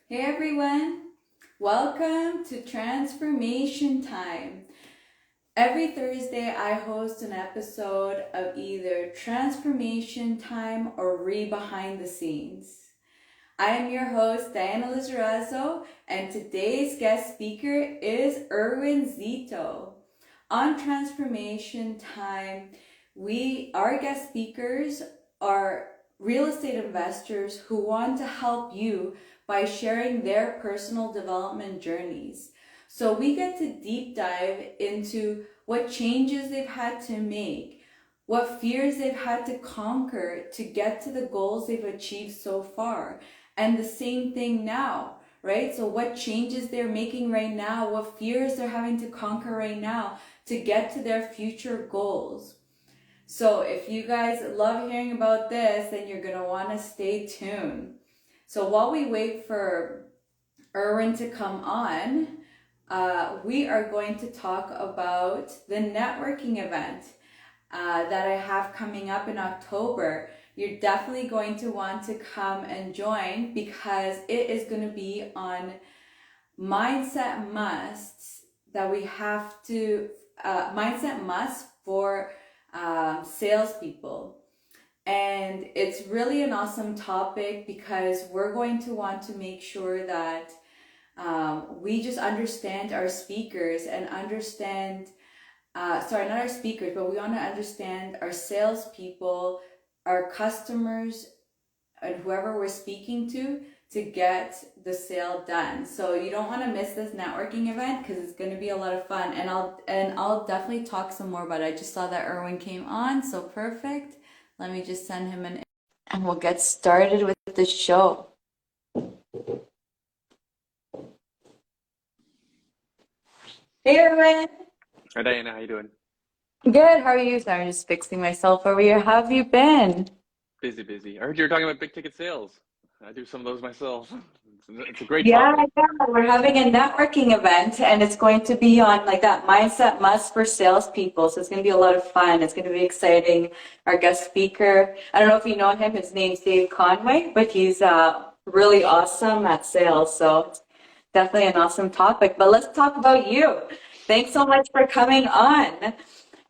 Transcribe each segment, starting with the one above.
Hey everyone, welcome to Transformation Time. Every Thursday, I host an episode of either Transformation Time or Behind the Scenes. I am your host, Diana Lizarazo, and today's guest speaker is Erwin Zito. On Transformation Time, our guest speakers are real estate investors who want to help you by sharing their personal development journeys. So we get to deep dive into what changes they've had to make, what fears they've had to conquer to get to the goals they've achieved so far. And the same thing now, right? So what changes they're making right now, what fears they're having to conquer right now to get to their future goals. So if you guys love hearing about this, then you're going to want to stay tuned. So while we wait for Erwin to come on, we are going to talk about the networking event that I have coming up in October. You're definitely going to want to come and join because it is going to be on mindset musts that we have to, mindset musts for salespeople. And it's really an awesome topic because we're going to want to make sure that we just understand our speakers and understand, sorry, not our speakers, but we want to understand our salespeople, our customers, and whoever we're speaking to get the sale done. So you don't want to miss this networking event because it's going to be a lot of fun. And I'll definitely talk some more about it. I just saw that Erwin came on, so perfect. Let me just send him an and we'll get started with the show. Hey Erwin. Hi Diana, how you doing? Good. How are you? Sorry, I'm just fixing myself over here. How have you been? Busy, busy. I heard you were talking about big ticket sales. I do some of those myself. It's a great Yeah, topic. yeah, we're having a networking event and it's going to be on like that mindset must for salespeople. So it's going to be a lot of fun. It's going to be exciting. Our guest speaker, I don't know if you know him, his name's Dave Conway, but he's really awesome at sales. So it's definitely an awesome topic. But let's talk about you. Thanks so much for coming on.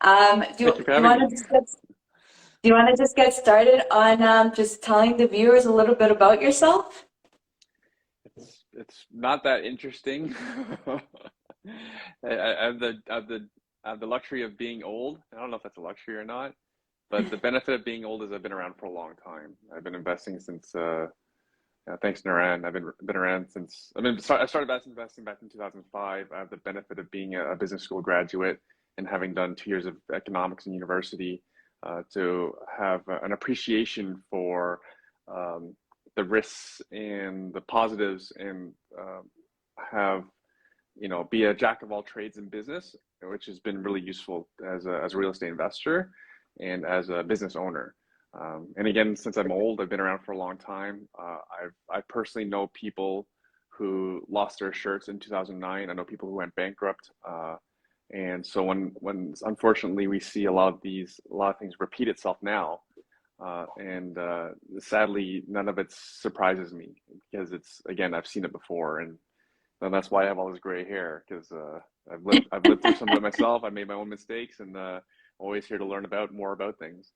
Thank you for Do you having want me. to do you want to just get started on just telling the viewers a little bit about yourself? It's not that interesting. I have the luxury of being old. I don't know if that's a luxury or not, but the benefit of being old is I've been around for a long time. I've been investing since thanks Naran. I've been around since I started investing back in 2005. I have the benefit of being a business school graduate and having done 2 years of economics in university to have an appreciation for um, the risks and the positives and have be a jack of all trades in business, which has been really useful as a real estate investor and as a business owner. And again, since I'm old, I've been around for a long time. I personally know people who lost their shirts in 2009. I know people who went bankrupt. And so when unfortunately we see a lot of things repeat itself now, and sadly none of it surprises me because it's again I've seen it before, and that's why I have all this gray hair because I've lived through some of it myself. I made my own mistakes, and always here to learn about more about things.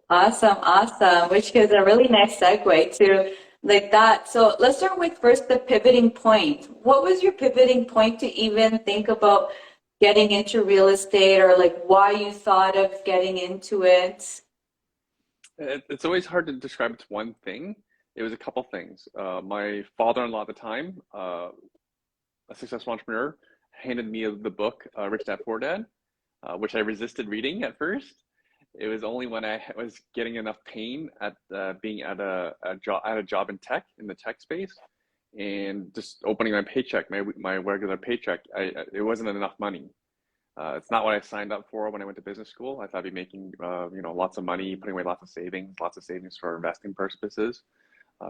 Awesome, awesome. Which is a really nice segue to like that. So let's start with first the pivoting point. What was your pivoting point to even think about getting into real estate or like why you thought of getting into it? It's always hard to describe it to one thing. It was a couple things. My father-in-law at the time, a successful entrepreneur, handed me the book Rich Dad Poor Dad, which I resisted reading at first. It was only when I was getting enough pain at being at a job in the tech space, and just opening my paycheck, my regular paycheck. It wasn't enough money. It's not what I signed up for when I went to business school. I thought I'd be making lots of money, putting away lots of savings for investing purposes,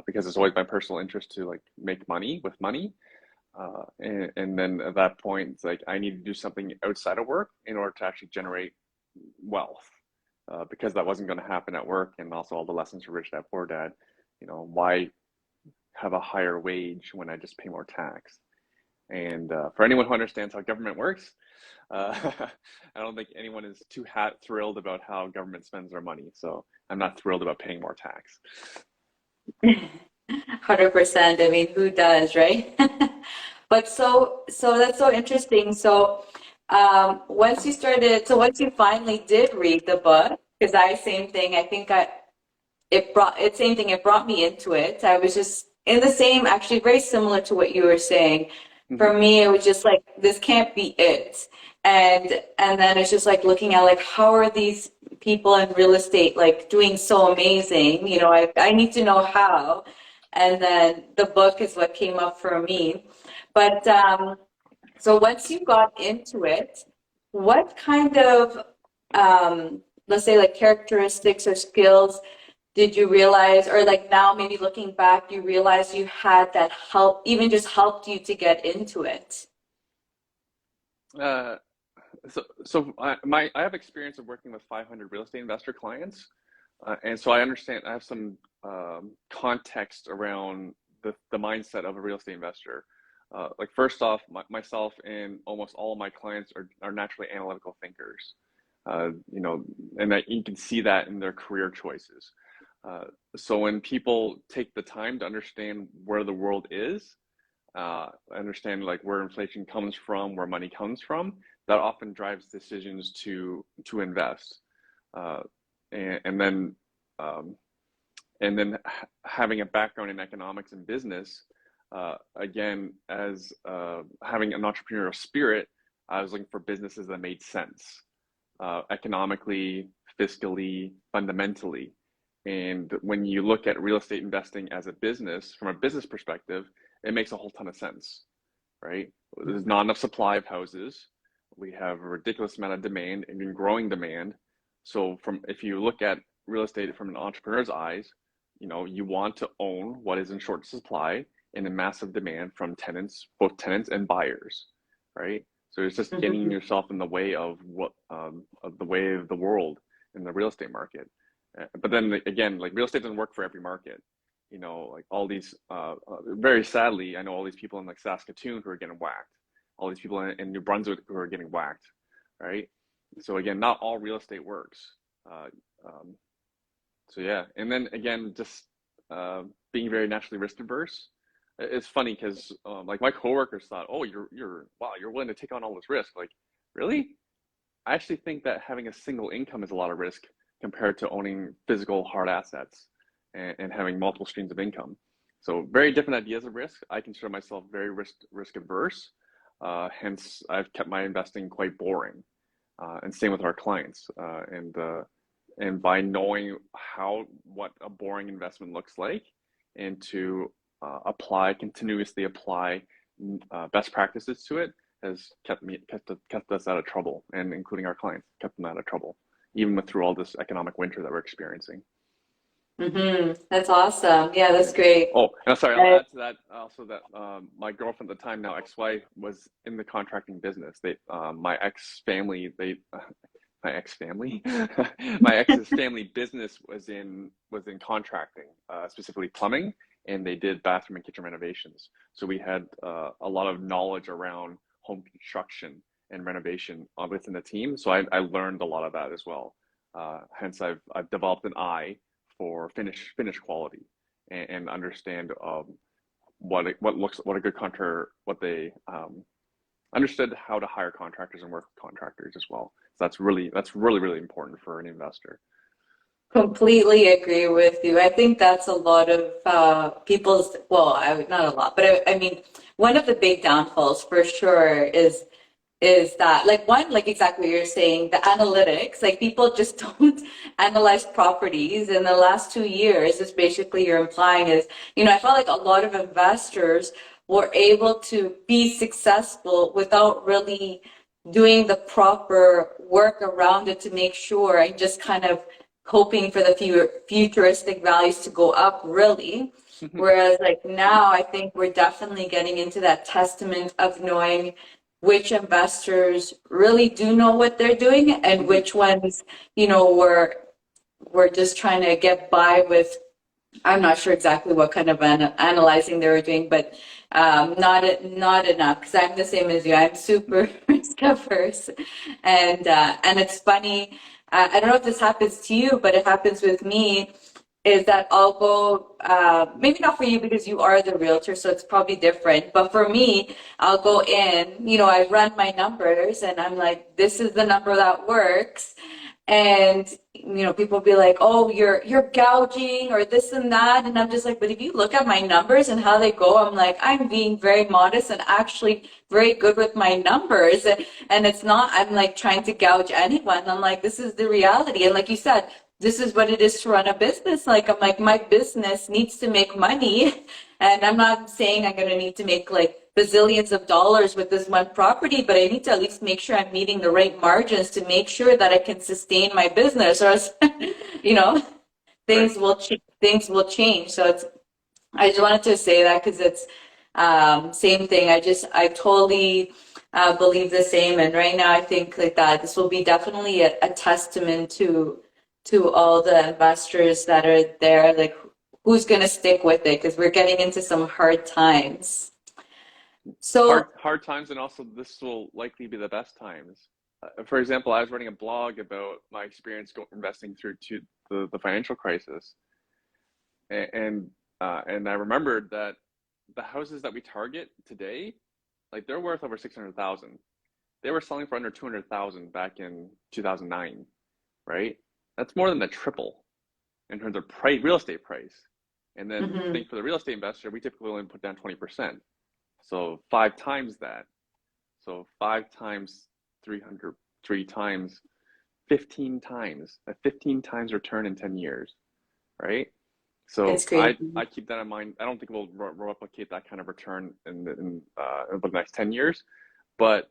because it's always my personal interest to like make money with money. And then at that point, it's like I need to do something outside of work in order to actually generate wealth, because that wasn't going to happen at work. And also all the lessons from Rich Dad Poor Dad, why have a higher wage when I just pay more tax. And for anyone who understands how government works, I don't think anyone is too thrilled about how government spends their money. So I'm not thrilled about paying more tax. 100%. I mean, who does, right? But so that's so interesting. So once you finally did read the book, because same thing, I think it brought me into it. I was just in the same, actually very similar to what you were saying. For Hmm. me, it was just like, this can't be it. And then it's just like looking at like, how are these people in real estate like doing so amazing? I need to know how. And then the book is what came up for me. But so once you got into it, what kind of, let's say, like characteristics or skills did you realize, or like now maybe looking back, you realize you had that help, even just helped you to get into it? Uh, I have experience of working with 500 real estate investor clients, and so I understand. I have some context around the mindset of a real estate investor. Like first off, myself and almost all of my clients are naturally analytical thinkers. And that you can see that in their career choices. So when people take the time to understand where the world is, understand like where inflation comes from, where money comes from, that often drives decisions to invest. Uh, and then having a background in economics and business, again, as having an entrepreneurial spirit, I was looking for businesses that made sense, economically, fiscally, fundamentally. And when you look at real estate investing as a business, from a business perspective, it makes a whole ton of sense, right? There's not enough supply of houses. We have a ridiculous amount of demand and growing demand. So if you look at real estate from an entrepreneur's eyes, you want to own what is in short supply and a massive demand from tenants, both tenants and buyers, right? So it's just getting Mhm. yourself in the way of the way of the world in the real estate market. But then again, like real estate doesn't work for every market. Like all these, very sadly, I know all these people in like Saskatoon who are getting whacked, all these people in New Brunswick who are getting whacked, right? So again, not all real estate works. Uh, um, so yeah, and then again, just being very naturally risk averse. It's funny because like my coworkers thought, oh, you're wow, you're willing to take on all this risk. Like, really? I actually think that having a single income is a lot of risk compared to owning physical hard assets and having multiple streams of income. So very different ideas of risk. I consider myself very risk averse. Hence, I've kept my investing quite boring, and same with our clients. And by knowing what a boring investment looks like, and to continuously apply best practices to it, has kept us out of trouble, and including our clients, kept them out of trouble, even through all this economic winter that we're experiencing. That's awesome. Yeah, Yeah. that's great. Oh, and sorry, I'll Uh, add to that also that my girlfriend at the time, now ex-wife, was in the contracting business. My ex family, my ex family, my ex's family business was in contracting, specifically plumbing, and they did bathroom and kitchen renovations. So we had a lot of knowledge around home construction and renovation within the team. So I learned a lot of that as well. Hence, I've developed an eye for finish quality, and understand what a good contractor, what they understood how to hire contractors and work with contractors as well. So that's really important for an investor. Completely agree with you. I think that's a lot of people's, well, not a lot, but I mean, one of the big downfalls for sure is that like one, like exactly what you're saying, the analytics, like people just don't analyze properties. In the last 2 years, is basically you're implying is, I felt like a lot of investors were able to be successful without really doing the proper work around it to make sure, and just kind of hoping for the futuristic values to go up really. Whereas like now I think we're definitely getting into that testament of knowing which investors really do know what they're doing and which ones, we're just trying to get by with I'm not sure exactly what kind of analyzing they were doing, but not enough because I'm the same as you. I'm super risk averse, and it's funny. I don't know if this happens to you, but it happens with me. Is that I'll go, maybe not for you because you are the realtor, so it's probably different. But for me, I'll go in, I run my numbers and I'm like, this is the number that works. And, people be like, oh, you're gouging or this and that. And I'm just like, but if you look at my numbers and how they go, I'm like, I'm being very modest and actually very good with my numbers. And it's not, I'm like trying to gouge anyone. I'm like, this is the reality. And like you said, this is what it is to run a business. Like, I'm like, my business needs to make money. And I'm not saying I'm going to need to make like bazillions of dollars with this one property, but I need to at least make sure I'm meeting the right margins to make sure that I can sustain my business, or else, you know, Right. things will change. So I just wanted to say that because it's same thing. I totally believe the same. And right now, I think like that this will be definitely a testament to all the investors that are there. Like, who's going to stick with it? Because we're getting into some hard times. So, Hard times, and also this will likely be the best times. For example, I was writing a blog about my experience investing through to the financial crisis, and and I remembered that the houses that we target today, like they're worth over 600,000. They were selling for under 200,000 back in 2009, right? That's more than the triple in terms of real estate price. And then mhm, think for the real estate investor, we typically only put down 20%. So 5 times that. So 5 times 300, 3 times, 15 times, a 15 times return in 10 years, right? So it's crazy. I keep that in mind. I don't think we'll replicate that kind of return in the next 10 years, but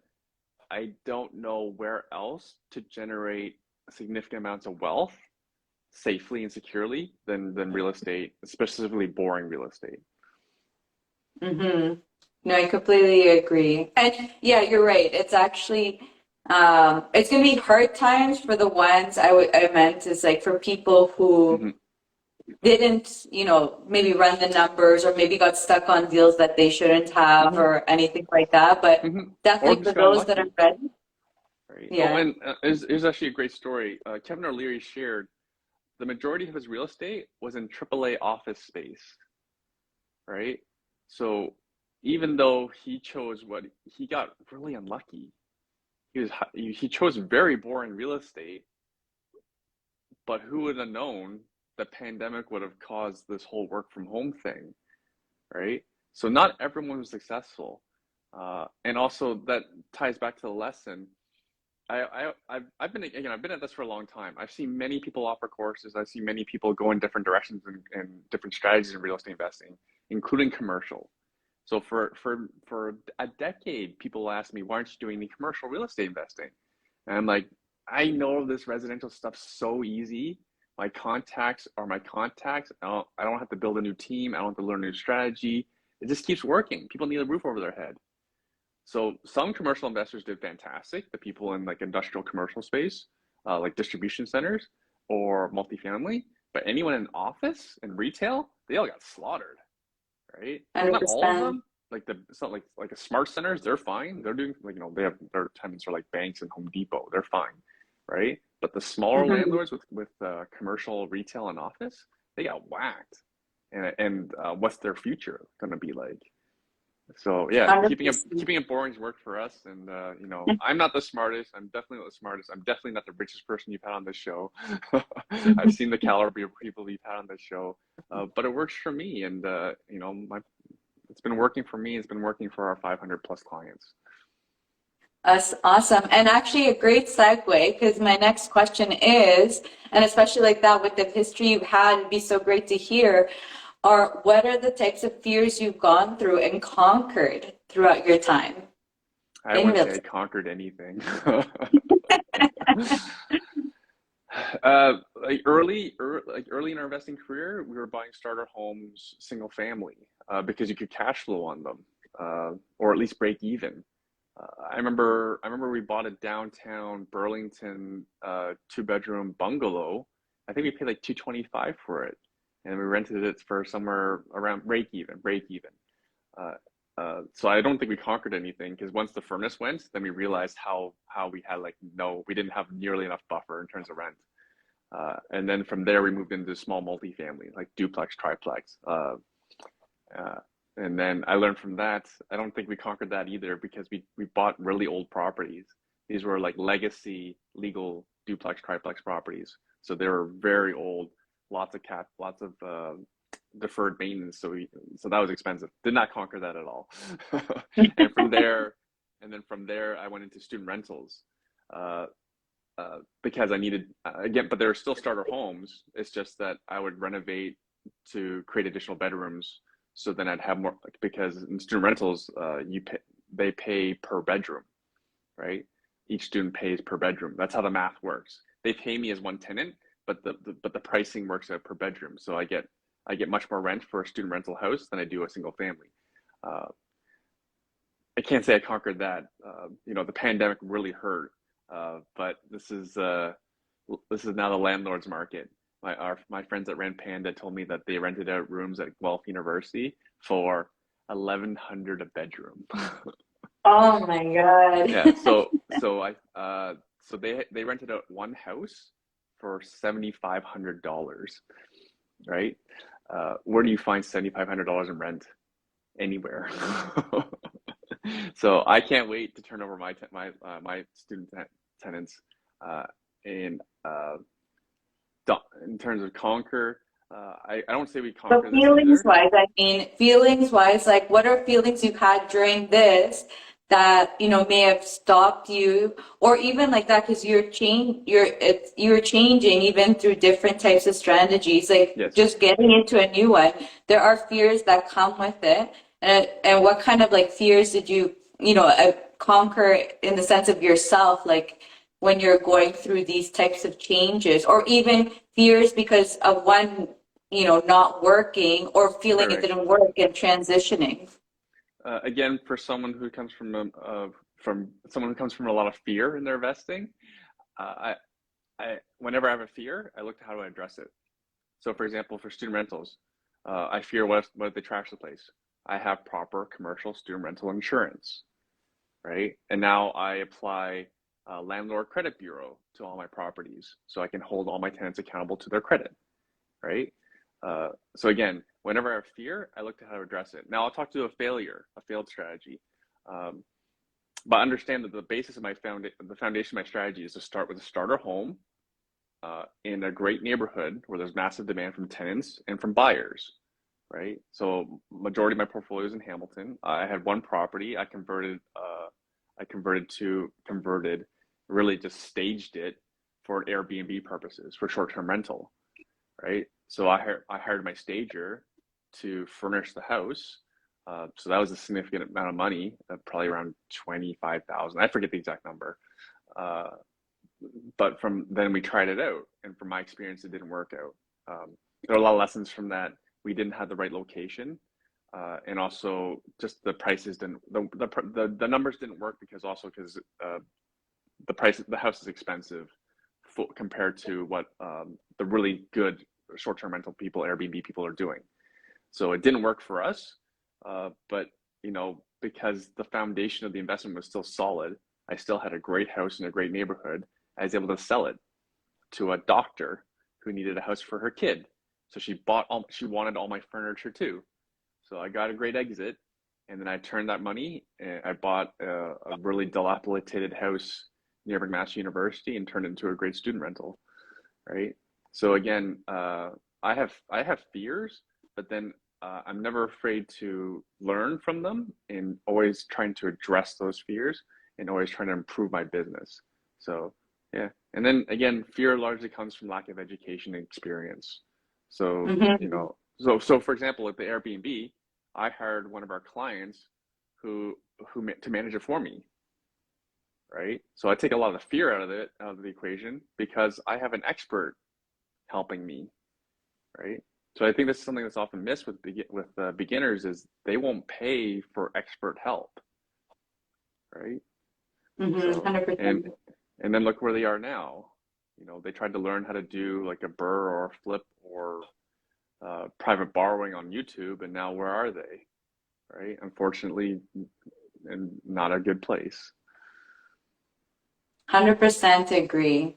I don't know where else to generate significant amounts of wealth safely and securely than real estate, specifically boring real estate. Hmm. No, I completely agree. And yeah, you're right. It's actually, it's going to be hard times for the ones I meant is like for people who Hmm. didn't, maybe run the numbers or maybe got stuck on deals that they shouldn't have Hmm. or anything like that. But Hmm. Or definitely for just got those that are unlucky, ready, right? Oh, yeah. and is actually a great story. Kevin O'Leary shared the majority of his real estate was in AAA office space, right? So even though he chose what he got really unlucky, he chose very boring real estate, but who would have known the pandemic would have caused this whole work from home thing, right? So not everyone was successful, and also that ties back to the lesson. I've been I've been at this for a long time. I've seen many people offer courses. I've seen many people go in different directions and different strategies in real estate investing, including commercial. So for a decade, people ask me, "Why aren't you doing any commercial real estate investing?" And I'm like, "I know this residential stuff so easy. My contacts are my contacts. I don't have to build a new team. I don't have to learn a new strategy. It just keeps working. People need a roof over their head." So some commercial investors did fantastic. The people in like industrial commercial space, like distribution centers or multifamily, but anyone in office and retail, they all got slaughtered, right? Not all of 100%. them. Like it's not like a smart centers, they're fine. They're doing like they have their tenants are like banks and Home Depot. They're fine, right? But the smaller Hmm. landlords with commercial retail and office, they got whacked. And what's their future going to be like? So yeah, keeping it boring's worked for us. And I'm not the smartest. I'm definitely not the smartest. I'm definitely not the richest person you've had on this show. I've 100%. seen the caliber of people you've had on this show, but it works for me. And my it's been working for me. It's been working for our 500 plus clients. That's awesome. And actually, a great segue because my next question is, and especially like that with the history you've had, it'd be so great to hear, are what are the types of fears you've gone through and conquered throughout your time I in wouldn't real say I estate? conquered anything. Like early in our investing career, we were buying starter homes, single family, because you could cash flow on them, or at least break even. I remember we bought a downtown Burlington 2 bedroom bungalow. I think we paid like 225 for it. and we rented it for somewhere around break even. Uh, so I don't think we conquered anything because once the furnace went, then we realized how we had like no, we didn't have nearly enough buffer in terms of rent. And then from there we moved into small multifamily, like duplex, triplex. Uh, and then I learned from that. I don't think we conquered that either because we bought really old properties. These were like legacy legal duplex, triplex properties. So they were very old, lots of deferred maintenance. So that was expensive. Did not conquer that at all. and from there, and then from there, I went into student rentals. Uh, because I needed again, but there were still starter homes. It's just that I would renovate to create additional bedrooms. So then I'd have more because in student rentals, they pay per bedroom, right? Each student pays per bedroom. That's how the math works. They pay me as one tenant, but the pricing works out per bedroom. So I get much more rent for a student rental house than I do a single family. Uh, I can't say I conquered that. The pandemic really hurt, but this is now the landlord's market. My friends that ran Panda told me that they rented out rooms at Guelph University for 1,100 a bedroom. Oh my God. Yeah, so they rented out one house for $7,500, right? Where do you find $7,500 in rent? Anywhere. So I can't wait to turn over my student tenants uh, in uh, in terms of conquer. I don't say we But conquer this either. feelings wise, like what are feelings you've had during this that, may have stopped you or even like that because you're changing even through different types of strategies, like Yes. just getting into a new one. There are fears that come with it. And what kind of like fears did you, conquer in the sense of yourself, like when you're going through these types of changes or even fears because of one not working or feeling it Correct. didn't work and transitioning. Again, for someone who comes from someone who comes from a lot of fear in their investing, uh, I whenever I have a fear, I look to how to address it. So, for example, for student rentals, I fear what if they trash the place? I have proper commercial student rental insurance, right? And now I apply landlord credit bureau to all my properties, so I can hold all my tenants accountable to their credit, right? So again, whenever I have fear, I look to how to address it. Now I'll talk to a failed strategy, um, but understand that the basis of the foundation of my strategy is to start with a starter home in a great neighborhood where there's massive demand from tenants and from buyers, right? So majority of my portfolio is in Hamilton. I had one property I converted. Converted, really just staged it for Airbnb purposes for short-term rental, right? So I hired my stager to furnish the house. So that was a significant amount of money, probably around 25,000. I forget the exact number. Uh, but from then we tried it out, and from my experience, it didn't work out. There are a lot of lessons from that. We didn't have the right location, and also just the prices didn't the numbers didn't work because the house is expensive compared to what the really good short-term rental people, Airbnb people are doing. So it didn't work for us, but because the foundation of the investment was still solid, I still had a great house in a great neighborhood. I was able to sell it to a doctor who needed a house for her kid. So she wanted all my furniture too. So I got a great exit, and then I turned that money and I bought a really dilapidated house near McMaster University and turned it into a great student rental, right? So again, I have fears, but then I'm never afraid to learn from them and always trying to address those fears and always trying to improve my business. So yeah, and then again, fear largely comes from lack of education and experience. So Mm-hmm. so for example, at the Airbnb, I hired one of our clients who to manage it for me, right? So I take a lot of the fear out of the equation because I have an expert helping me, right? So I think this is something that's often missed with beginners is they won't pay for expert help, right? Mm-hmm. So 100%. and then look where they are now. They tried to learn how to do like a burr or a flip or private borrowing on YouTube, and now where are they? Right? Unfortunately, in not a good place. 100% agree.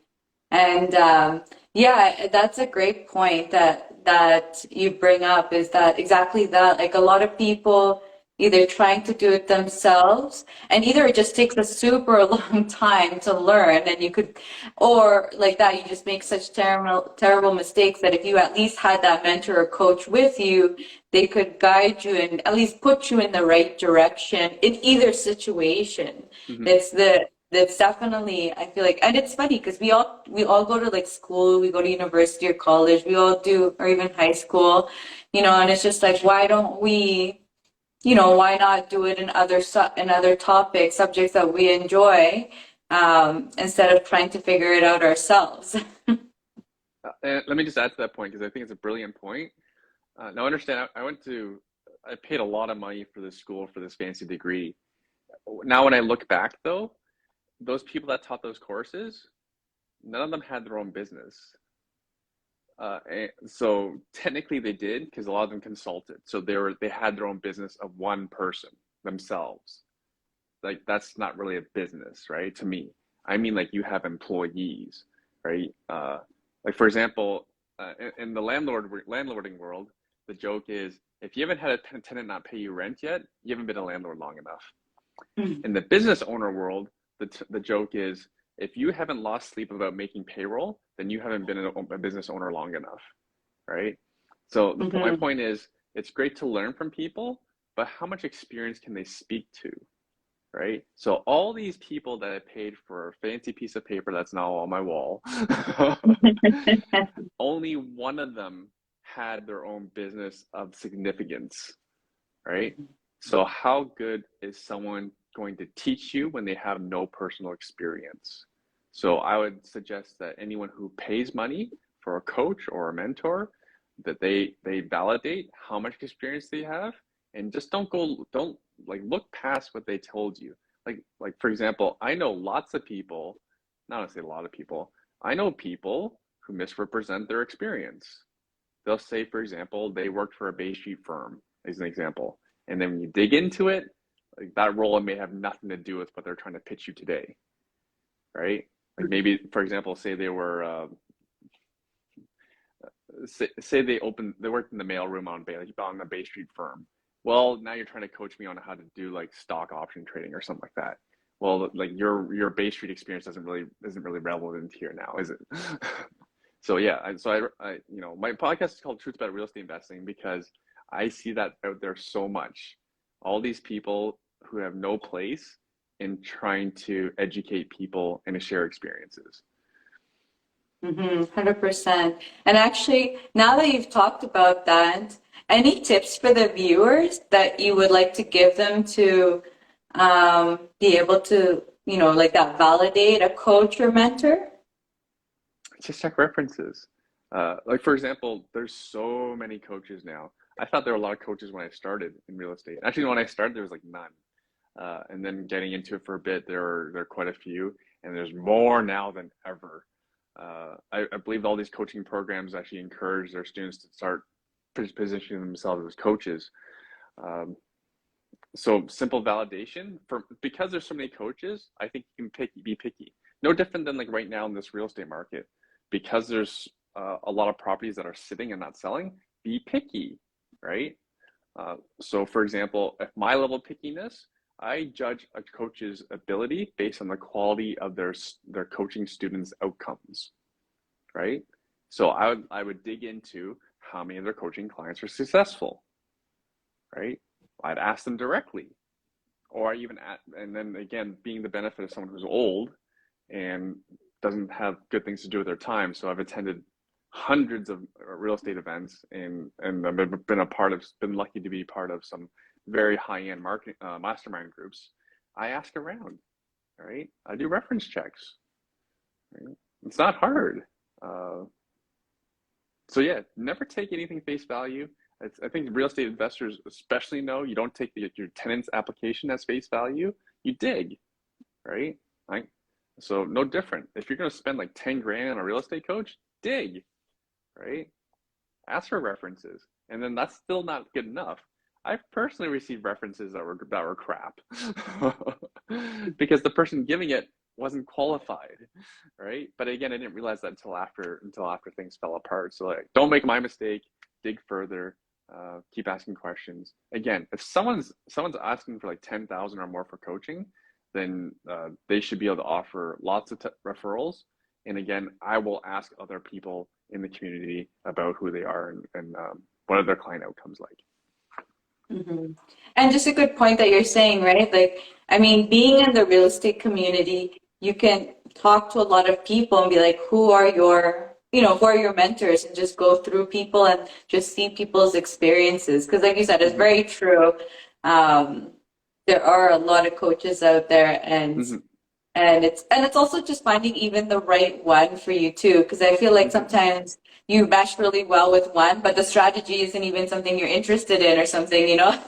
And yeah, that's a great point that you bring up is that exactly that. Like a lot of people either trying to do it themselves, and either it just takes a super long time to learn, and you could, or like that, you just make such terrible mistakes that if you at least had that mentor or coach with you, they could guide you and at least put you in the right direction in either situation. Mm-hmm. That's definitely, I feel like, and it's funny because we all go to like school, we go to university or college, we all do, or even high school, and it's just like, why don't we, why not do it in other topics, subjects that we enjoy, instead of trying to figure it out ourselves. And let me just add to that point because I think it's a brilliant point. Now, understand, I paid a lot of money for this school for this fancy degree. Now, when I look back, though, those people that taught those courses, none of them had their own business. So technically they did because a lot of them consulted. So they had their own business of one person themselves. Like that's not really a business, right? To me, I mean like you have employees, right? Like for example, in the landlording world, the joke is if you haven't had a tenant not pay you rent yet, you haven't been a landlord long enough. In the business owner world, the joke is if you haven't lost sleep about making payroll, then you haven't been a business owner long enough, right? So my Mm-hmm. point is, it's great to learn from people, but how much experience can they speak to, right? So all these people that I paid for a fancy piece of paper that's now on my wall, only one of them had their own business of significance, right? So how good is someone going to teach you when they have no personal experience? So I would suggest that anyone who pays money for a coach or a mentor, that they validate how much experience they have and just don't like look past what they told you. Like for example, I know lots of people, not to say a lot of people, I know people who misrepresent their experience. They'll say, for example, they worked for a Bay Street firm, as an example. And then when you dig into it, like that role may have nothing to do with what they're trying to pitch you today, right? Like maybe, for example, say they were, say they worked in the mailroom on the Bay Street firm. Well, now you're trying to coach me on how to do like stock option trading or something like that. Well, like your Bay Street experience isn't really relevant here now, is it? So yeah, my podcast is called Truth About Real Estate Investing because I see that out there so much. All these people who have no place in trying to educate people and to share experiences. 100%. And actually, now that you've talked about that, any tips for the viewers that you would like to give them to be able to, like that, validate a coach or mentor? Just check references. Like for example, there's so many coaches now. I thought there were a lot of coaches when I started in real estate. Actually, when I started, there was like none. And then getting into it for a bit, there are quite a few, and there's more now than ever. I believe all these coaching programs actually encourage their students to start positioning themselves as coaches. Um, so simple validation because there's so many coaches, I think you can be picky. No different than like right now in this real estate market, because there's a lot of properties that are sitting and not selling. Be picky, right? So for example, if my level of pickiness, I judge a coach's ability based on the quality of their coaching students' outcomes, right? So I would dig into how many of their coaching clients are successful, right? I'd ask them directly, or and then again, being the benefit of someone who's old and doesn't have good things to do with their time. So I've attended hundreds of real estate events and I've been lucky to be part of some very high-end marketing mastermind groups. I ask around, right? I do reference checks, right? It's not hard. Uh, so yeah, never take anything face value. I think real estate investors especially know you don't take your tenant's application as face value. You dig, right? Right? So no different. If you're going to spend like 10 grand on a real estate coach, dig, right? ask for references. And then that's still not good enough. I've personally received references that were crap because the person giving it wasn't qualified, right? But again, I didn't realize that until after things fell apart. So like, don't make my mistake. Dig further. Keep asking questions. Again, if someone's asking for like 10,000 or more for coaching, then they should be able to offer lots of referrals. And again, I will ask other people in the community about who they are and what are their client outcomes like. Mm-hmm. And just a good point that you're saying, right? Like, I mean, being in the real estate community, you can talk to a lot of people and be like, who are your mentors, and just go through people and just see people's experiences. Because like you said, it's Mm-hmm. very true. Um, there are a lot of coaches out there, and Mm-hmm. it's also just finding even the right one for you too, because I feel like Mm-hmm. sometimes you mesh really well with one, but the strategy isn't even something you're interested in or something, you know?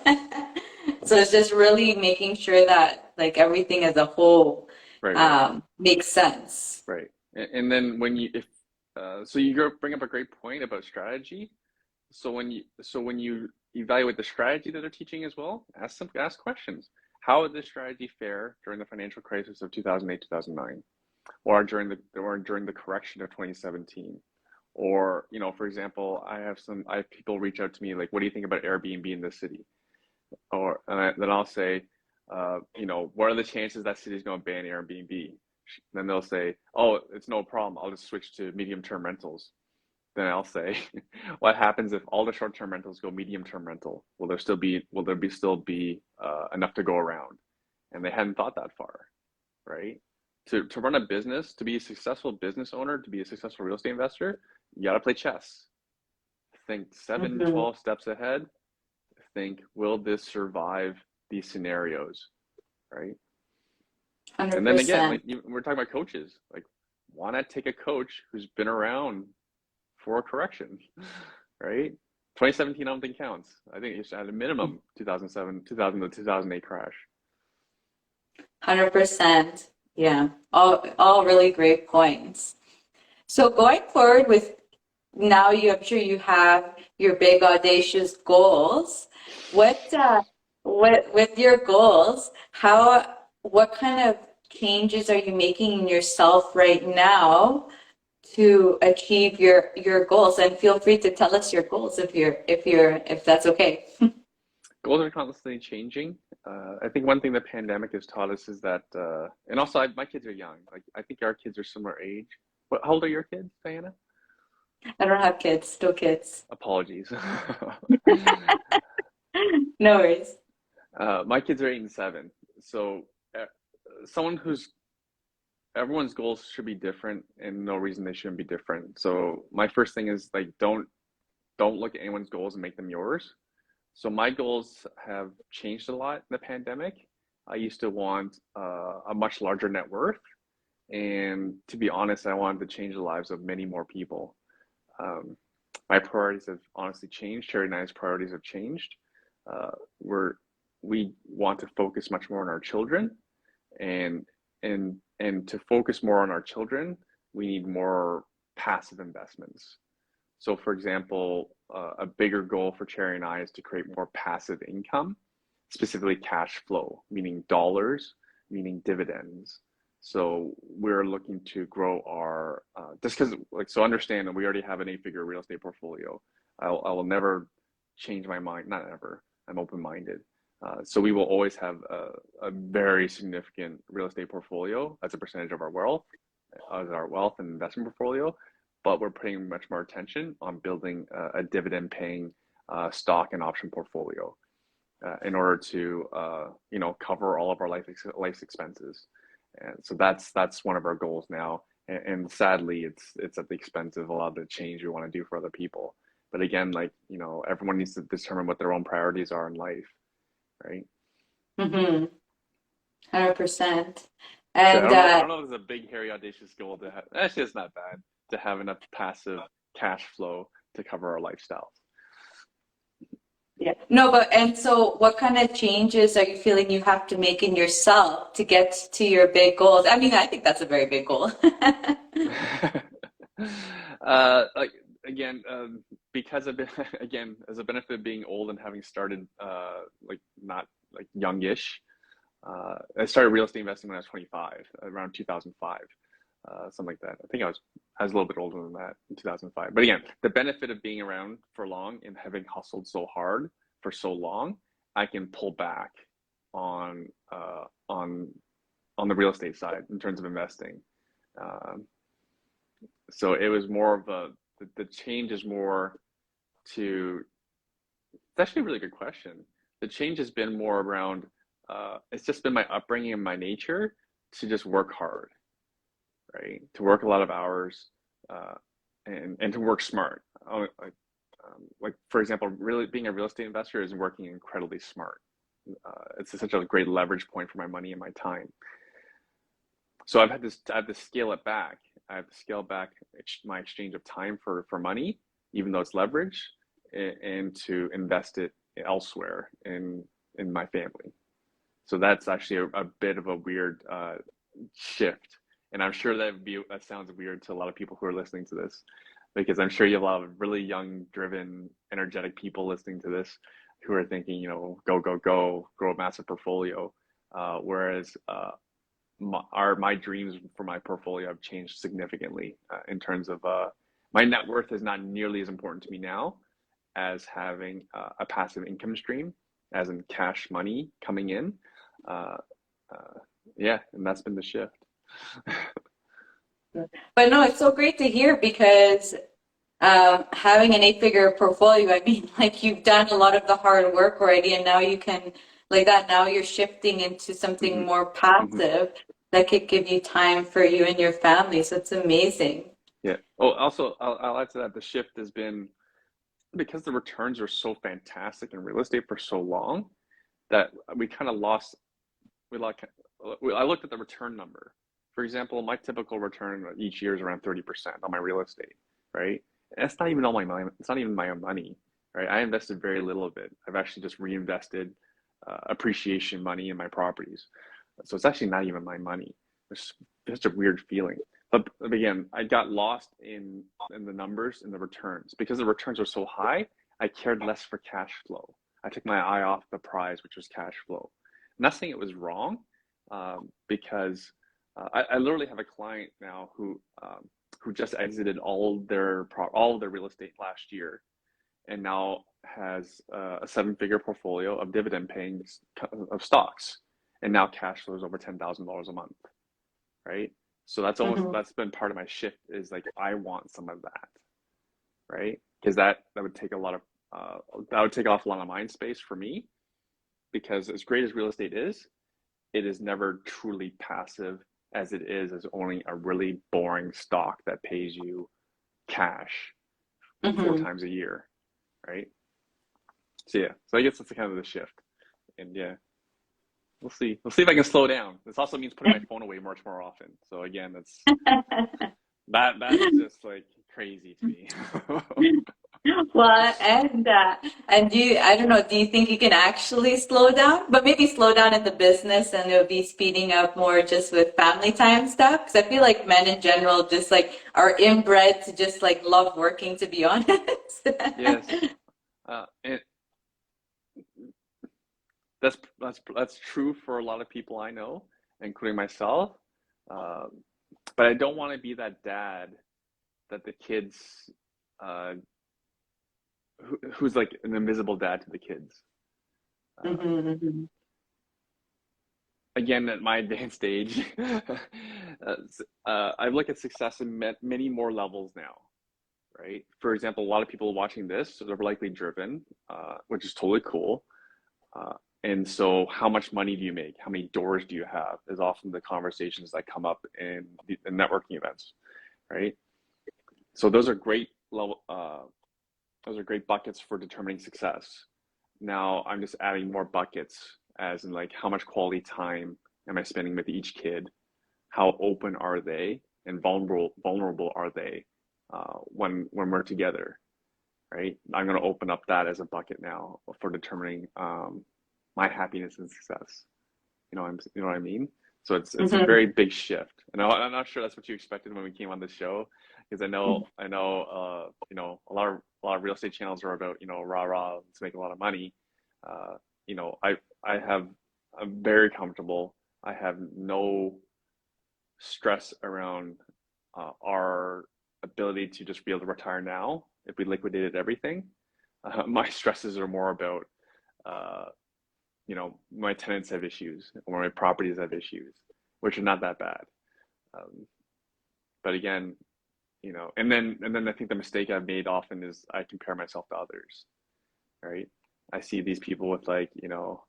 So it's just really making sure that like everything as a whole Right, right, makes sense. right. And then when you if so you bring up a great point about strategy. So when you evaluate the strategy that they're teaching as well, ask questions. How did this strategy fare during the financial crisis of 2008, 2009, or during the correction of 2017? Or, for example, I have people reach out to me like, what do you think about Airbnb in this city? Then I'll say, what are the chances that city's going to ban Airbnb? Then they'll say, oh, it's no problem. I'll just switch to medium-term rentals. Then I'll say, what happens if all the short-term rentals go medium-term rental? Will there still be enough to go around? And they hadn't thought that far, right? To run a business, to be a successful business owner, to be a successful real estate investor, you got to play chess. Think 7, Mm-hmm. 12 steps ahead. Think, will this survive these scenarios, right? And then again, 100%. like we're talking about coaches, like why not take a coach who's been around for a correction, right? 2017, I don't think counts. I think it's at a minimum 2007, 2000 to 2008 crash. 100%. Yeah. All really great points. So going forward with now I'm sure you have your big audacious goals. What with your goals, what kind of changes are you making in yourself right now to achieve your goals? And feel free to tell us your goals if that's okay. Goals are constantly changing. I think one thing the pandemic has taught us is that, and also my kids are young. Like I think our kids are similar age. How old are your kids, Diana? I don't have kids, still kids. Apologies. No worries. My kids are 8 and 7. So uh, someone who's everyone's goals should be different, and no reason they shouldn't be different. So my first thing is like don't look at anyone's goals and make them yours. So my goals have changed a lot in the pandemic. I used to want a much larger net worth, and to be honest, I wanted to change the lives of many more people. Um, my priorities have honestly changed. Sherry and I's priorities have changed. Uh, we're we want to focus much more on our children, and and to focus more on our children, we need more passive investments. So, for example, a bigger goal for Cherry and I is to create more passive income, specifically cash flow, meaning dollars, meaning dividends. So we're looking to grow our just because like so understand that we already have an 8-figure real estate portfolio. I will never change my mind, not ever. I'm open-minded. So we will always have a very significant real estate portfolio as a percentage of our wealth, as our wealth and investment portfolio, but we're putting much more attention on building a dividend-paying stock and option portfolio in order to cover all of our life expenses. And so that's one of our goals now. And sadly, it's at the expense of a lot of the change we want to do for other people. But again, like everyone needs to determine what their own priorities are in life, right? Mm-hmm. 100%. So And I don't know if it's a big, hairy, audacious goal to have. Actually, it's not bad to have enough passive cash flow to cover our lifestyles. yeah, no, but and so what kind of changes are you feeling you have to make in yourself to get to your big goals? I mean, I think that's a very big goal. Like again, because of it, again, as a benefit of being old and having started like not like youngish, I started real estate investing when I was 25, around 2005, something like that. I was a little bit older than that in 2005. But again, the benefit of being around for long and having hustled so hard for so long, I can pull back on uh, on on the real estate side in terms of investing. Um, so it was more of the change is more to, it's actually a really good question. The change has been more around, it's just been my upbringing and my nature to just work hard, right? To work a lot of hours, uh, and to work smart. Like for example, really being a real estate investor is working incredibly smart. It's such a great leverage point for my money and my time. So I have to scale it back. I have to scale back my exchange of time for money, even though it's leverage, and to invest it elsewhere in my family. So that's actually a bit of a weird shift, and I'm sure that sounds weird to a lot of people who are listening to this, because I'm sure you have a lot of really young, driven, energetic people listening to this who are thinking, go, go, go, grow a massive portfolio. Whereas my dreams for my portfolio have changed significantly in terms of my net worth is not nearly as important to me now as having a passive income stream, as in cash money coming in. Uh, yeah, and that's been the shift. But no, it's so great to hear because having an eight-figure portfolio, I mean, like you've done a lot of the hard work already, and now you can, like that, now you're shifting into something Hmm. more Hmm. passive that could give you time for you and your family. So it's amazing. Yeah. Oh, also, I'll add to that. The shift has been because the returns are so fantastic in real estate for so long that we kind of lost. We like. I looked at the return number. For example, my typical return each year is around 30% on my real estate, right? And that's not even all my money. It's not even my own money, right? I invested very little of it. I've actually just reinvested appreciation money in my properties. So it's actually not even my money. It's just a weird feeling. But again, I got lost in the numbers and the returns. Because the returns are so high, I cared less for cash flow. I took my eye off the prize, which was cash flow. I'm not saying it was wrong, because I literally have a client now who just exited all of their real estate last year, and now has a seven-figure portfolio of dividend-paying of stocks, and now cash flows over $10,000 a month, right? So Hmm. that's been part of my shift, is like I want some of that, right? Because that would take a lot of that would take off a lot of mind space for me, because as great as real estate is, it is never truly passive as it is as owning a really boring stock that pays you cash four Hmm. times a year, right? So yeah, so I guess that's kind of the shift, and yeah, we'll see. We'll see if I can slow down. This also means putting my phone away much more often. So again, that is just like crazy to me. Well, and I don't know, do you think you can actually slow down? But maybe slow down in the business and it'll be speeding up more just with family time stuff. Because I feel like men in general just like are inbred to just like love working, to be honest. Yes, and that's true for a lot of people I know, including myself. Um, but I don't want to be that dad that the kids, uh, who's like an invisible dad to the kids. Um, Hmm. Again, at my advanced age, I look at success in many more levels now, right? For example, a lot of people watching this are likely driven, which is totally cool. Uh, and so, how much money do you make? How many doors do you have? Is often the conversations that come up in the networking events, right? So those are great level. Those are great buckets for determining success. Now I'm just adding more buckets, as in like how much quality time am I spending with each kid? How open are they and vulnerable are they when we're together, right? I'm going to open up that as a bucket now for determining my happiness and success. You know what I mean? So it's a Mm-hmm. very big shift, and I'm not sure that's what you expected when we came on the show, because you know, a lot of real estate channels are about, you know, rah rah, let's make a lot of money. You know, I'm very comfortable. I have no stress around our ability to just be able to retire now if we liquidated everything. My stresses are more about, uh, you know, my tenants have issues or my properties have issues, which are not that bad. Um, but again, you know, and then I think the mistake I've made often is I compare myself to others, right? I see these people with, like, you know,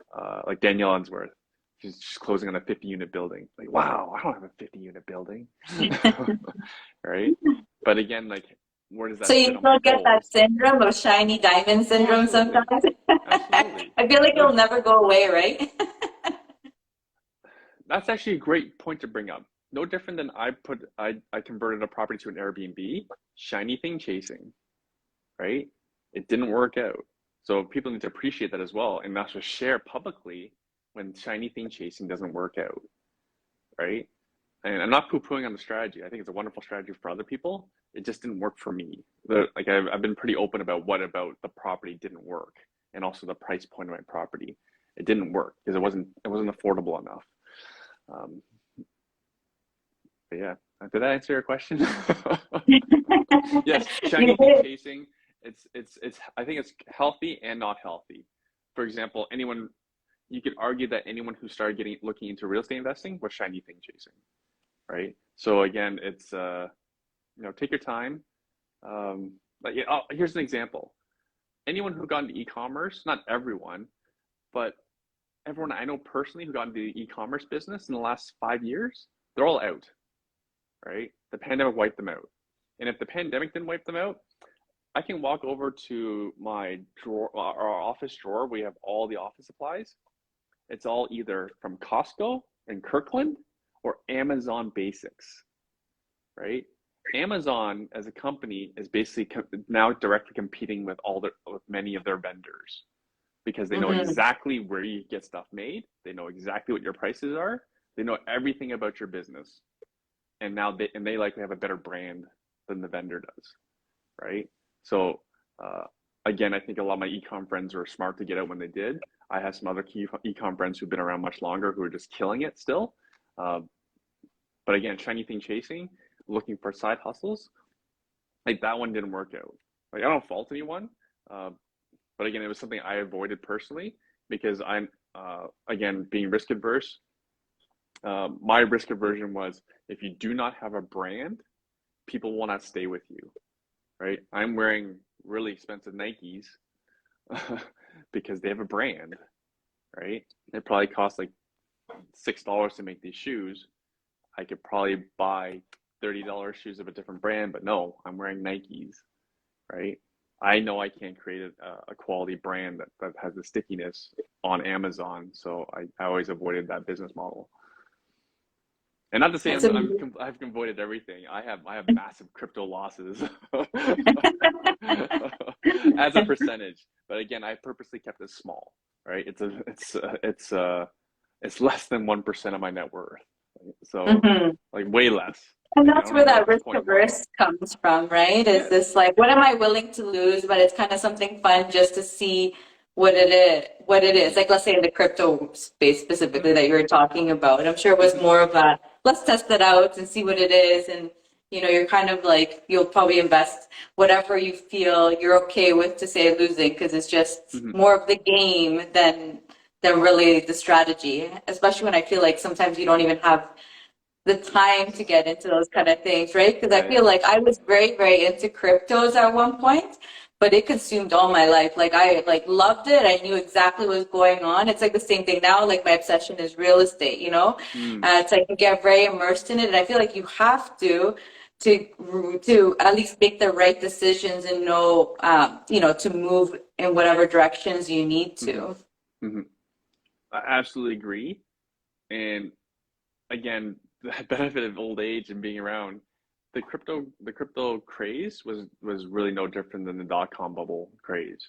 like Danielle Unsworth. She's closing on a 50-unit building. Like, wow, I don't have a 50-unit building, right? But again, like, where does So that you sit on my still get that goals? syndrome of shiny diamond Oh, syndrome absolutely, sometimes? absolutely. I feel like it'll Like, never go away, right? that's actually a great point to bring up. No different than I converted a property to an Airbnb, shiny thing chasing, right? It didn't work out. So people need to appreciate that as well, and not just share publicly when shiny thing chasing doesn't work out, right? And I'm not poo-pooing on the strategy. I think it's a wonderful strategy for other people. It just didn't work for me. Like, I've been pretty open about what about the property didn't work, and also the price point of my property. It didn't work because it wasn't affordable enough. Um, but yeah, did that answer your question? Yes, You shiny thing did. chasing. It's. I think it's healthy and not healthy. For example, you could argue that anyone who started looking into real estate investing was shiny thing chasing, right? So again, it's you know, take your time. Like, yeah, here's an example. Anyone who got into e-commerce, not everyone, but everyone I know personally who got into the e-commerce business in the last 5 years, they're all out, right? The pandemic wiped them out. And if the pandemic didn't wipe them out, I can walk over to my drawer, our office drawer. We have all the office supplies. It's all either from Costco and Kirkland or Amazon Basics, right? Amazon as a company is basically now directly competing with with many of their vendors, because they know Mm-hmm. exactly where you get stuff made. They know exactly what your prices are. They know everything about your business, and now they likely have a better brand than the vendor does, right? So uh, again, I think a lot of my ecom friends were smart to get out when they did. I have some other key ecom friends who've been around much longer who are just killing it still. Uh, but again, shiny thing chasing, looking for side hustles, like that one didn't work out. Like, I don't fault anyone, uh, but again, it was something I avoided personally because I'm again, being risk adverse. My risk aversion was, if you do not have a brand, people will not stay with you, right? I'm wearing really expensive Nikes because they have a brand, right? It probably costs like $6 to make these shoes. I could probably buy $30 shoes of a different brand, but no, I'm wearing Nikes, right? I know I can't create a quality brand that has the stickiness on Amazon, so I always avoided that business model. And not to say That's amazing. I've avoided everything. I have massive crypto losses as a percentage, but again, I purposely kept it small, right? It's less than 1% of my net worth, so Mm-hmm. like way less. And Like, I that's don't where even know if that it's risk 0.1. averse comes from, right? Is Yes. this like, what am I willing to lose? But it's kind of something fun just to see what it is. What it is. Mm-hmm. Like, let's say in the crypto space specifically Mm-hmm. that you were talking about. I'm sure it was Mm-hmm. more of a let's test it out and see what it is. And you're kind of like you'll probably invest whatever you feel you're okay with to say losing because it's just Mm-hmm. more of the game than really the strategy. Especially when I feel like sometimes you don't even have the time to get into those kind of things, right? Because I Yeah, feel yeah. like I was very, very into cryptos at one point, but it consumed all my life. Like I like loved it. I knew exactly what was going on. It's like the same thing now. Like my obsession is real estate, you know? Mm. It's like you get very immersed in it. And I feel like you have to at least make the right decisions and know, to move in whatever directions you need Mm-hmm. to. Mm-hmm. I absolutely agree. And again, the benefit of old age and being around, the crypto craze was really no different than the dot-com bubble craze.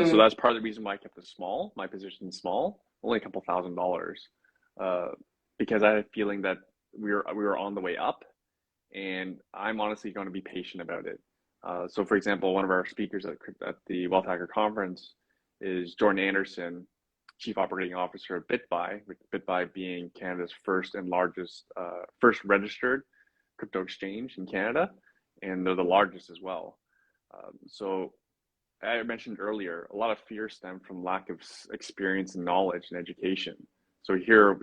So Mm-hmm. that's part of the reason why I kept it small. My position small, only a couple $1,000. Uh, because I had a feeling that we were on the way up, and I'm honestly going to be patient about it. So, for example, one of our speakers at the Wealth Hacker Conference is Jordan Anderson, Chief Operating Officer of BitBuy, with BitBuy being Canada's first and largest, first registered crypto exchange in Canada, and they're the largest as well. So I mentioned earlier, a lot of fear stem from lack of experience and knowledge and education. So here,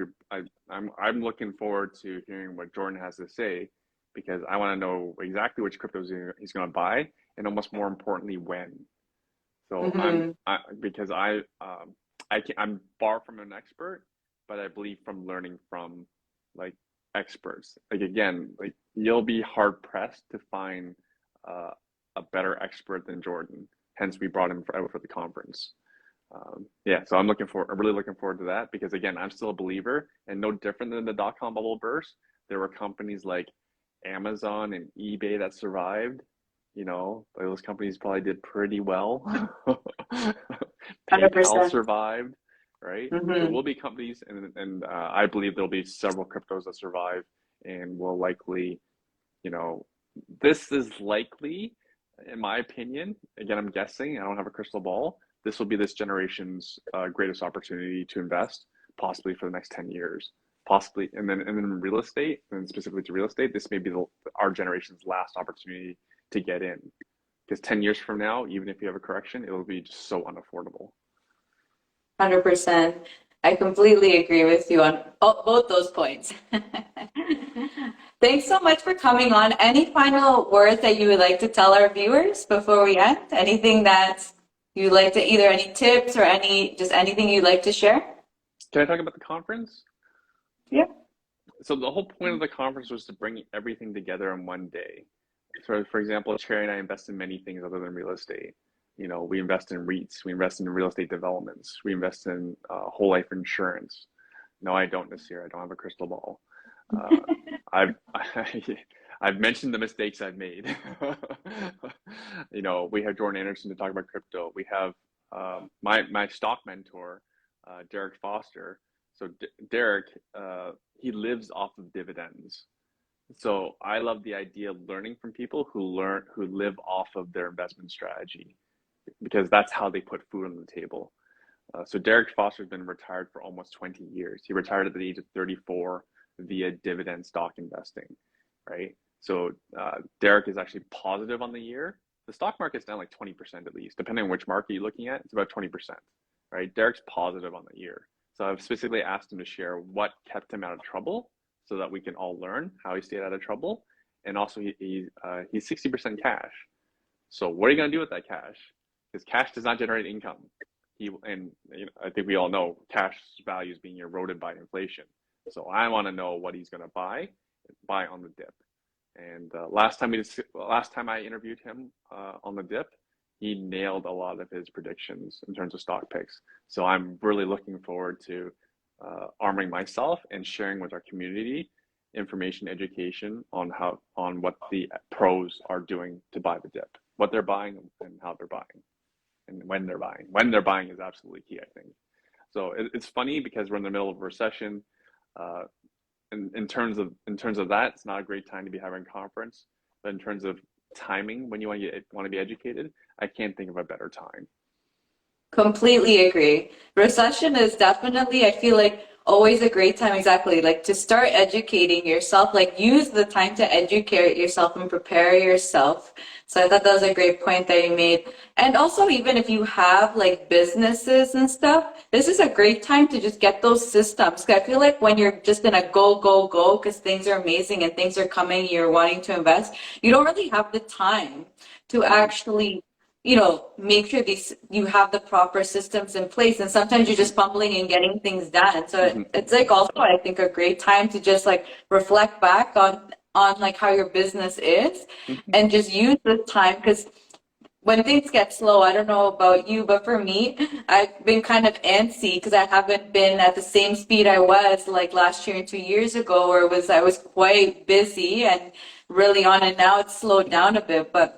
I'm looking forward to hearing what Jordan has to say, because I want to know exactly which cryptos he's going to buy, and almost more importantly, when. So Mm-hmm. because I'm far from an expert, but I believe from learning from like experts. Like again, like you'll be hard pressed to find a better expert than Jordan. Hence, we brought him out for the conference. Yeah, so I'm really looking forward to that, because again, I'm still a believer, and no different than the dot-com bubble burst. There were companies like Amazon and eBay that survived. You know, those companies probably did pretty well. PayPal 100%. survived, right? There Mm-hmm. will be companies, and I believe there'll be several cryptos that survive, and will likely, you know, this is likely, in my opinion. Again, I'm guessing. I don't have a crystal ball. This will be this generation's greatest opportunity to invest, possibly for the next 10 years, possibly, and then real estate, and specifically to real estate, this may be our generation's last opportunity to get in, because 10 years from now, even if you have a correction, it will be just so unaffordable. 100%. I completely agree with you on both those points. Thanks so much for coming on. Any final words that you would like to tell our viewers before we end? Anything that you'd like to, either any tips or just anything you'd like to share? Can I talk about the conference? Yeah. So the whole point of the conference was to bring everything together in one day. So, for example, Cherry and I invest in many things other than real estate. You know, we invest in REITs, we invest in real estate developments, we invest in whole life insurance. No, I don't this year. I don't have a crystal ball. I've I've mentioned the mistakes I've made. You know, we have Jordan Anderson to talk about crypto. We have my stock mentor, Derek Foster. So Derek, he lives off of dividends. So I love the idea of learning from people who live off of their investment strategy, because that's how they put food on the table. So Derek Foster's been retired for almost 20 years. He retired at the age of 34 via dividend stock investing, right? So Derek is actually positive on the year. The stock market's down like 20% at least, depending on which market you're looking at. It's about 20%, right? Derek's positive on the year. So I've specifically asked him to share what kept him out of trouble, so that we can all learn how he stayed out of trouble. And also, he's 60% cash. So what are you going to do with that cash? Because cash does not generate income. I think we all know cash value is being eroded by inflation. So I want to know what he's going to buy on the dip. And last time I interviewed him on the dip, he nailed a lot of his predictions in terms of stock picks. So I'm really looking forward to arming myself and sharing with our community information, education on what the pros are doing to buy the dip, what they're buying, and how they're buying, and when they're buying. When they're buying is absolutely key, I think. So it's funny because we're in the middle of a recession. In terms of that, it's not a great time to be having a conference. But in terms of timing, when you want to be educated, I can't think of a better time. Completely agree. Recession is definitely, I feel like, always a great time, exactly, like to start educating yourself, like use the time to educate yourself and prepare yourself. So I thought that was a great point that you made. And also, even if you have like businesses and stuff, this is a great time to just get those systems. 'Cause I feel like when you're just in a go, go, go, because things are amazing and things are coming, you're wanting to invest, you don't really have the time to actually make sure you have the proper systems in place. And sometimes you're just fumbling and getting things done. So it's like also, I think, a great time to just like reflect back on like how your business is and just use this time, because when things get slow, I don't know about you, but for me, I've been kind of antsy because I haven't been at the same speed I was like last year and 2 years ago, where I was quite busy and really on, and now it's slowed down a bit. But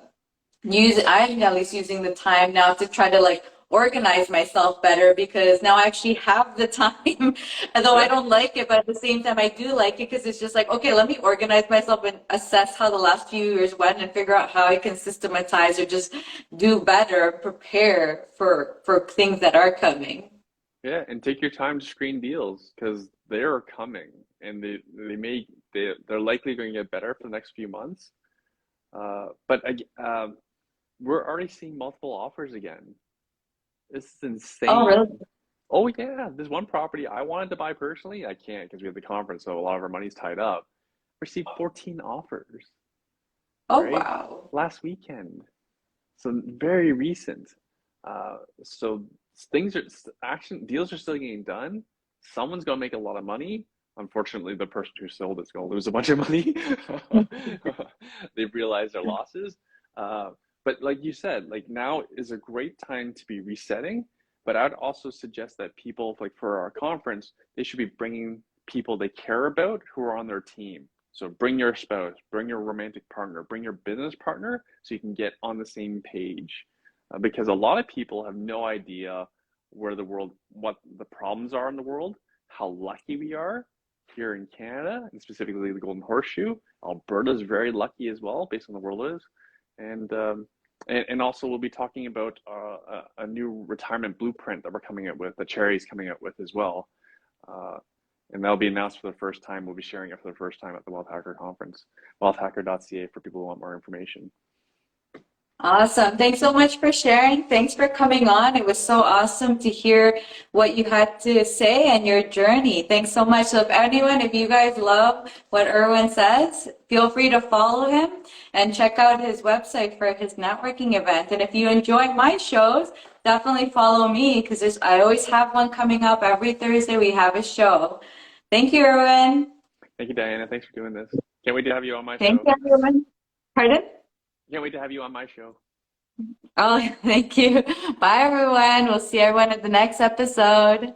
I'm at least using the time now to try to like organize myself better because now I actually have the time. Although I Yeah. don't like it, but at the same time I do like it because it's just like, okay, let me organize myself and assess how the last few years went and figure out how I can systematize or just do better, prepare for things that are coming. Yeah, and take your time to screen deals because they're coming, and they're likely going to get better for the next few months. But we're already seeing multiple offers again. This is Oh, really? insane. Oh yeah, there's one property I wanted to buy personally. I can't because we have the conference, so a lot of our money's tied up. Received 14 offers, Oh, right? wow. Last weekend. So very recent. So things are action deals are still getting done. Someone's gonna make a lot of money. Unfortunately, the person who sold it's gonna lose a bunch of money. They've realized their losses. Uh, but like you said, like now is a great time to be resetting. But I'd also suggest that people, like for our conference, they should be bringing people they care about who are on their team. So bring your spouse, bring your romantic partner, bring your business partner so you can get on the same page. Because a lot of people have no idea what the problems are in the world, how lucky we are here in Canada, and specifically the Golden Horseshoe. Alberta is very lucky as well, based on the world it is. And also we'll be talking about a new retirement blueprint that we're coming out with, that Cherry's coming out with as well. Uh, and that'll be announced for the first time. We'll be sharing it for the first time at the Wealth Hacker Conference, wealthhacker.ca for people who want more information. Awesome. Thanks so much for sharing. Thanks for coming on. It was so awesome to hear what you had to say and your journey. Thanks so much. So if you guys love what Erwin says, feel free to follow him and check out his website for his networking event. And if you enjoy my shows, definitely follow me because I always have one coming up every Thursday. We have a show. Thank you, Erwin. Thank you, Diana. Thanks for doing this. Can't wait to have you on my Thank show. you, everyone. Pardon? Can't wait to have you on my show. Oh, thank you. Bye, everyone. We'll see everyone at the next episode.